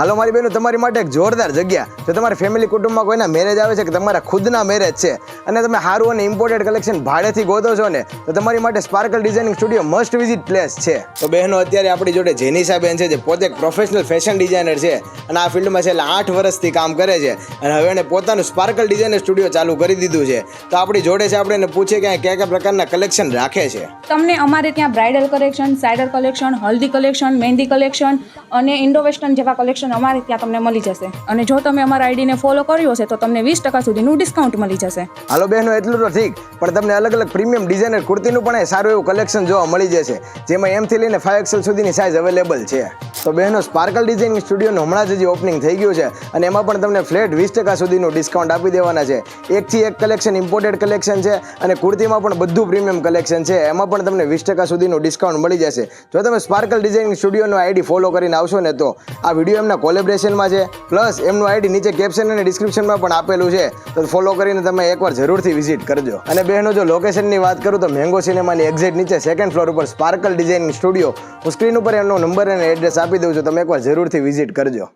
હાલો મારી બહેનો, તમારી માટે એક જોરદાર જગ્યા. જો તમારી ફેમિલી કુટુંબમાં કોઈના મેરેજ આવે છે કે તમારા ખુદના મેરેજ છે અને તમે સારું અને ઇમ્પોર્ટેડ કલેક્શન ભાડેથી ગોતો છો ને, તો તમારી માટે sparkle designing studio must visit place છે. તો બહેનો, અત્યારે આપણી જોડે જેનિશા બેન છે, જે પોતે એક પ્રોફેશનલ ફેશન ડિઝાઇનર છે અને આ ફિલ્ડમાં છેલ્લા 8 વર્ષથી કામ કરે છે અને હવે એને પોતાનું સ્પાર્કલ ડિઝાઇનર સ્ટુડિયો ચાલુ કરી દીધું છે. તો આપણી જોડે છે, આપણે એને પૂછીએ કે કયા કયા પ્રકારના કલેક્શન રાખે છે. તમને અમારે ત્યાં બ્રાઇડલ કલેક્શન, સાઇડર કલેક્શન, હલ્દી કલેક્શન, મહેંદી કલેક્શન અને ઇન્ડો વેસ્ટર્ન જેવા કલેક્શન અમારે ત્યાં તમને મળી જશે. અને જો તમે અમારા આઈડીને ફોલો કર્યો છે તો તમને 20% સુધીનું ડિસ્કાઉન્ટ મળી જશે. હાલો બહેનો, એટલું તો ઠીક, પણ તમને અલગ અલગ પ્રીમિયમ ડિઝાઇનર કુર્તીનું પણ સારું એવું કલેક્શન જોવા મળી જશે, જેમાં M થી લઈને 5XL સુધીની સાઇઝ અવેલેબલ છે. તો બહેનો, સ્પાર્કલ ડિઝાઇનિંગ સ્ટુડિયોનું હમણાં જ ઓપનિંગ થઈ ગયું છે અને એમાં પણ તમને ફ્લેટ 20% સુધીનું ડિસ્કાઉન્ટ આપી દેવાના છે. એકથી એક કલેક્શન ઇમ્પોર્ટેડ કલેક્શન છે અને કુર્તીમાં પણ બધું પ્રીમિયમ કલેક્શન છે, એમાં પણ તમને 20% સુધીનું ડિસ્કાઉન્ટ મળી જશે જો તમે સ્પાર્કલ ડિઝાઇનિંગ સ્ટુડિયોનો આઈડી ફોલો કરીને આવશો ને. તો આ વિડીયો એમના કોલેબરેશનમાં છે, પ્લસ એમનું આઈડી નીચે કેપ્શન અને ડિસ્ક્રિપ્શનમાં પણ આપેલું છે, તો ફોલો કરીને તમે એકવાર જરૂરથી વિઝિટ કરજો. અને બહેનો, જો લોકેશનની વાત કરું તો મેંગો સિનેમાની એક્ઝેક્ટ નીચે 2nd ફ્લોર ઉપર સ્પાર્કલ ડિઝાઇનિંગ સ્ટુડિયો, હું સ્ક્રીન ઉપર એમનો નંબર અને એડ્રેસ આપી દઉં છું, તમે એકવાર જરૂરથી વિઝિટ કરજો.